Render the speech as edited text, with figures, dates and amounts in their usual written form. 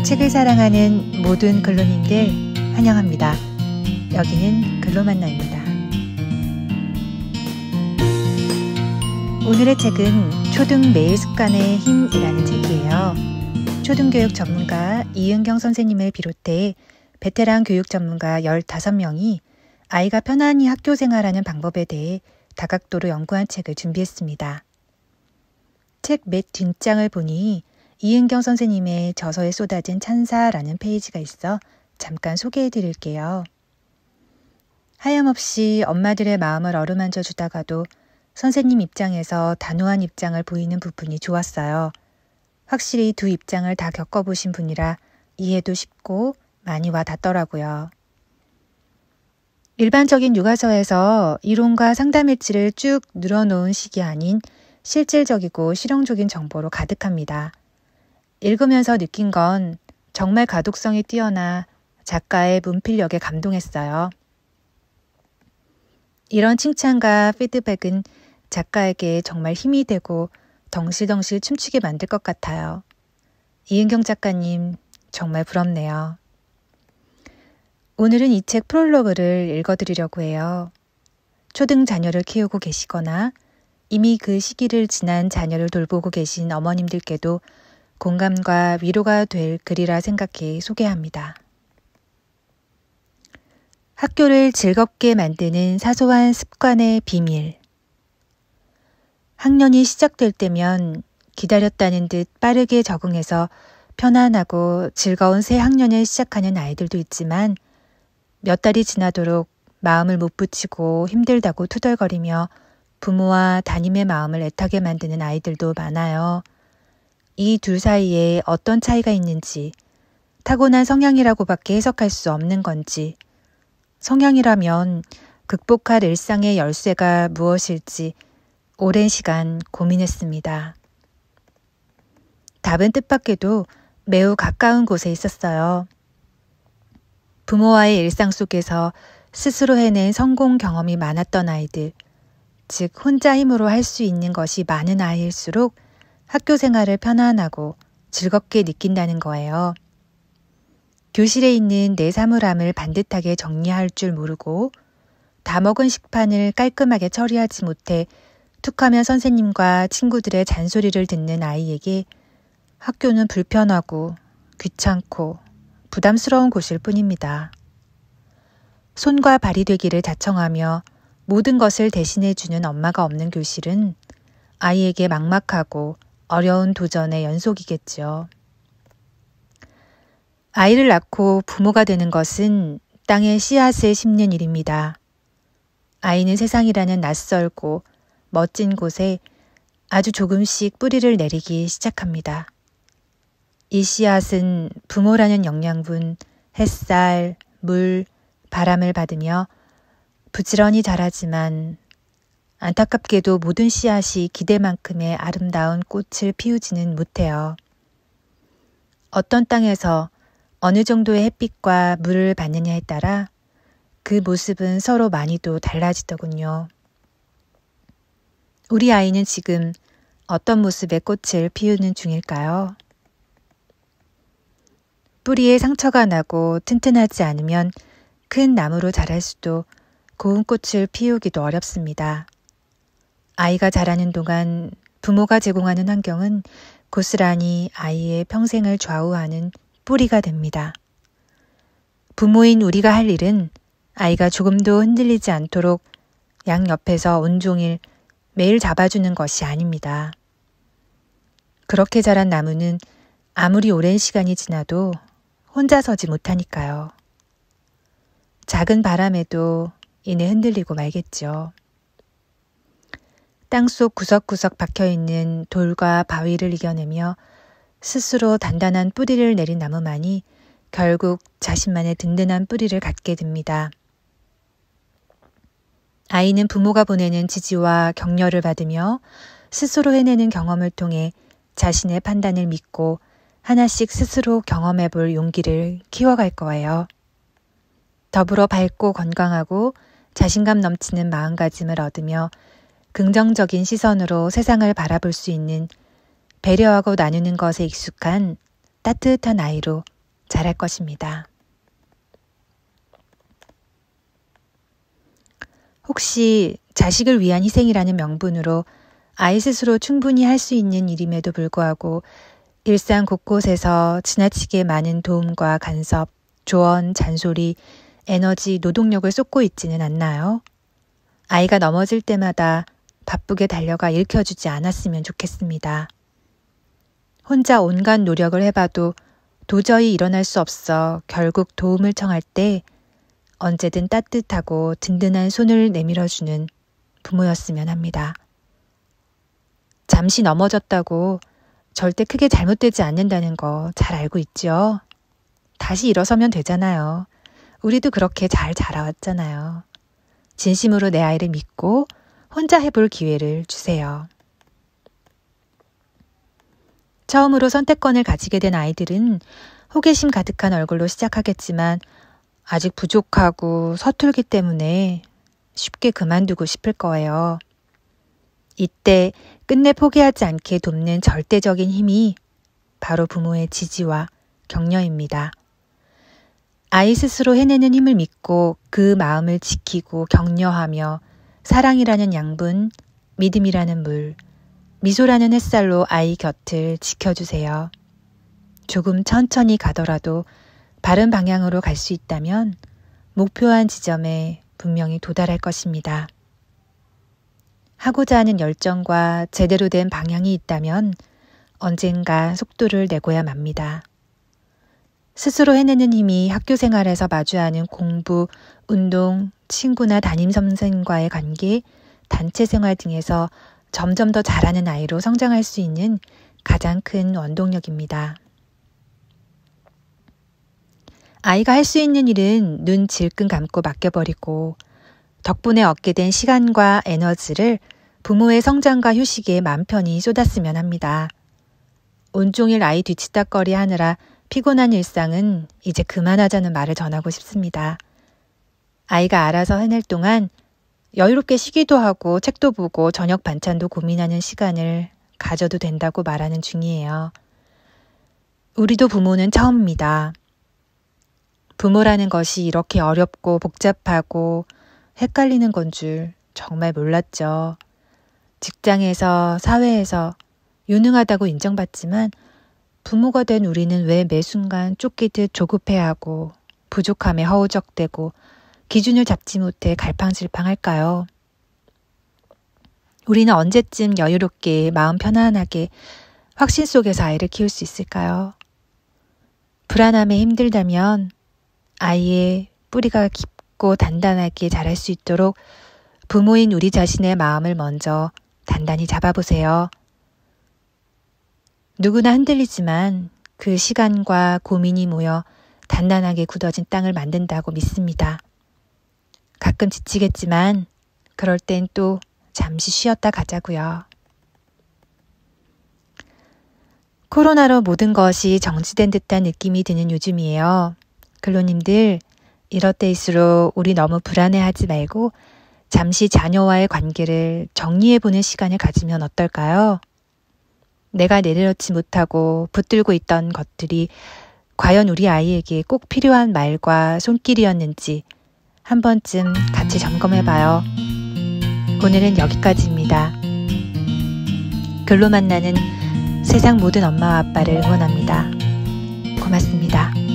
책을 사랑하는 모든 글로님들 환영합니다. 여기는 글로만나입니다. 오늘의 책은 초등 매일 습관의 힘이라는 책이에요. 초등교육 전문가 이은경 선생님을 비롯해 베테랑 교육 전문가 15명이 아이가 편안히 학교 생활하는 방법에 대해 다각도로 연구한 책을 준비했습니다. 책 맨 뒷장을 보니 이은경 선생님의 저서에 쏟아진 찬사라는 페이지가 있어 잠깐 소개해 드릴게요. 하염없이 엄마들의 마음을 어루만져 주다가도 선생님 입장에서 단호한 입장을 보이는 부분이 좋았어요. 확실히 두 입장을 다 겪어보신 분이라 이해도 쉽고 많이 와 닿더라고요. 일반적인 육아서에서 이론과 상담 일지를 쭉 늘어놓은 식이 아닌 실질적이고 실용적인 정보로 가득합니다. 읽으면서 느낀 건 정말 가독성이 뛰어나 작가의 문필력에 감동했어요. 이런 칭찬과 피드백은 작가에게 정말 힘이 되고 덩실덩실 춤추게 만들 것 같아요. 이은경 작가님 정말 부럽네요. 오늘은 이 책 프롤로그를 읽어드리려고 해요. 초등 자녀를 키우고 계시거나 이미 그 시기를 지난 자녀를 돌보고 계신 어머님들께도 공감과 위로가 될 글이라 생각해 소개합니다. 학교를 즐겁게 만드는 사소한 습관의 비밀. 학년이 시작될 때면 기다렸다는 듯 빠르게 적응해서 편안하고 즐거운 새 학년을 시작하는 아이들도 있지만 몇 달이 지나도록 마음을 못 붙이고 힘들다고 투덜거리며 부모와 담임의 마음을 애타게 만드는 아이들도 많아요. 이 둘 사이에 어떤 차이가 있는지, 타고난 성향이라고밖에 해석할 수 없는 건지, 성향이라면 극복할 일상의 열쇠가 무엇일지 오랜 시간 고민했습니다. 답은 뜻밖에도 매우 가까운 곳에 있었어요. 부모와의 일상 속에서 스스로 해낸 성공 경험이 많았던 아이들, 즉 혼자 힘으로 할 수 있는 것이 많은 아이일수록 학교 생활을 편안하고 즐겁게 느낀다는 거예요. 교실에 있는 내 사물함을 반듯하게 정리할 줄 모르고 다 먹은 식판을 깔끔하게 처리하지 못해 툭하면 선생님과 친구들의 잔소리를 듣는 아이에게 학교는 불편하고 귀찮고 부담스러운 곳일 뿐입니다. 손과 발이 되기를 자청하며 모든 것을 대신해주는 엄마가 없는 교실은 아이에게 막막하고 어려운 도전의 연속이겠죠. 아이를 낳고 부모가 되는 것은 땅에 씨앗을 심는 일입니다. 아이는 세상이라는 낯설고 멋진 곳에 아주 조금씩 뿌리를 내리기 시작합니다. 이 씨앗은 부모라는 영양분, 햇살, 물, 바람을 받으며 부지런히 자라지만 안타깝게도 모든 씨앗이 기대만큼의 아름다운 꽃을 피우지는 못해요. 어떤 땅에서 어느 정도의 햇빛과 물을 받느냐에 따라 그 모습은 서로 많이도 달라지더군요. 우리 아이는 지금 어떤 모습의 꽃을 피우는 중일까요? 뿌리에 상처가 나고 튼튼하지 않으면 큰 나무로 자랄 수도 고운 꽃을 피우기도 어렵습니다. 아이가 자라는 동안 부모가 제공하는 환경은 고스란히 아이의 평생을 좌우하는 뿌리가 됩니다. 부모인 우리가 할 일은 아이가 조금도 흔들리지 않도록 양옆에서 온종일 매일 잡아주는 것이 아닙니다. 그렇게 자란 나무는 아무리 오랜 시간이 지나도 혼자 서지 못하니까요. 작은 바람에도 이내 흔들리고 말겠죠. 땅속 구석구석 박혀있는 돌과 바위를 이겨내며 스스로 단단한 뿌리를 내린 나무만이 결국 자신만의 든든한 뿌리를 갖게 됩니다. 아이는 부모가 보내는 지지와 격려를 받으며 스스로 해내는 경험을 통해 자신의 판단을 믿고 하나씩 스스로 경험해 볼 용기를 키워갈 거예요. 더불어 밝고 건강하고 자신감 넘치는 마음가짐을 얻으며 긍정적인 시선으로 세상을 바라볼 수 있는 배려하고 나누는 것에 익숙한 따뜻한 아이로 잘할 것입니다. 혹시 자식을 위한 희생이라는 명분으로 아이 스스로 충분히 할 수 있는 일임에도 불구하고 일상 곳곳에서 지나치게 많은 도움과 간섭, 조언, 잔소리, 에너지, 노동력을 쏟고 있지는 않나요? 아이가 넘어질 때마다 바쁘게 달려가 일으켜주지 않았으면 좋겠습니다. 혼자 온갖 노력을 해봐도 도저히 일어날 수 없어 결국 도움을 청할 때 언제든 따뜻하고 든든한 손을 내밀어주는 부모였으면 합니다. 잠시 넘어졌다고 절대 크게 잘못되지 않는다는 거 잘 알고 있죠? 다시 일어서면 되잖아요. 우리도 그렇게 잘 자라왔잖아요. 진심으로 내 아이를 믿고 혼자 해볼 기회를 주세요. 처음으로 선택권을 가지게 된 아이들은 호기심 가득한 얼굴로 시작하겠지만 아직 부족하고 서툴기 때문에 쉽게 그만두고 싶을 거예요. 이때 끝내 포기하지 않게 돕는 절대적인 힘이 바로 부모의 지지와 격려입니다. 아이 스스로 해내는 힘을 믿고 그 마음을 지키고 격려하며 사랑이라는 양분, 믿음이라는 물, 미소라는 햇살로 아이 곁을 지켜주세요. 조금 천천히 가더라도 바른 방향으로 갈 수 있다면 목표한 지점에 분명히 도달할 것입니다. 하고자 하는 열정과 제대로 된 방향이 있다면 언젠가 속도를 내고야 맙니다. 스스로 해내는 힘이 학교 생활에서 마주하는 공부, 운동, 친구나 담임 선생과의 관계, 단체 생활 등에서 점점 더 잘하는 아이로 성장할 수 있는 가장 큰 원동력입니다. 아이가 할 수 있는 일은 눈 질끈 감고 맡겨버리고 덕분에 얻게 된 시간과 에너지를 부모의 성장과 휴식에 맘 편히 쏟았으면 합니다. 온종일 아이 뒤치다꺼리 하느라 피곤한 일상은 이제 그만하자는 말을 전하고 싶습니다. 아이가 알아서 해낼 동안 여유롭게 쉬기도 하고 책도 보고 저녁 반찬도 고민하는 시간을 가져도 된다고 말하는 중이에요. 우리도 부모는 처음입니다. 부모라는 것이 이렇게 어렵고 복잡하고 헷갈리는 건 줄 정말 몰랐죠. 직장에서, 사회에서 유능하다고 인정받지만 부모가 된 우리는 왜 매 순간 쫓기듯 조급해하고 부족함에 허우적대고 기준을 잡지 못해 갈팡질팡할까요? 우리는 언제쯤 여유롭게 마음 편안하게 확신 속에서 아이를 키울 수 있을까요? 불안함에 힘들다면 아이의 뿌리가 깊고 단단하게 자랄 수 있도록 부모인 우리 자신의 마음을 먼저 단단히 잡아보세요. 누구나 흔들리지만 그 시간과 고민이 모여 단단하게 굳어진 땅을 만든다고 믿습니다. 가끔 지치겠지만 그럴 땐 또 잠시 쉬었다 가자고요. 코로나로 모든 것이 정지된 듯한 느낌이 드는 요즘이에요. 근로님들, 이럴 때일수록 우리 너무 불안해하지 말고 잠시 자녀와의 관계를 정리해보는 시간을 가지면 어떨까요? 내가 내려놓지 못하고 붙들고 있던 것들이 과연 우리 아이에게 꼭 필요한 말과 손길이었는지 한 번쯤 같이 점검해봐요. 오늘은 여기까지입니다. 글로 만나는 세상 모든 엄마와 아빠를 응원합니다. 고맙습니다.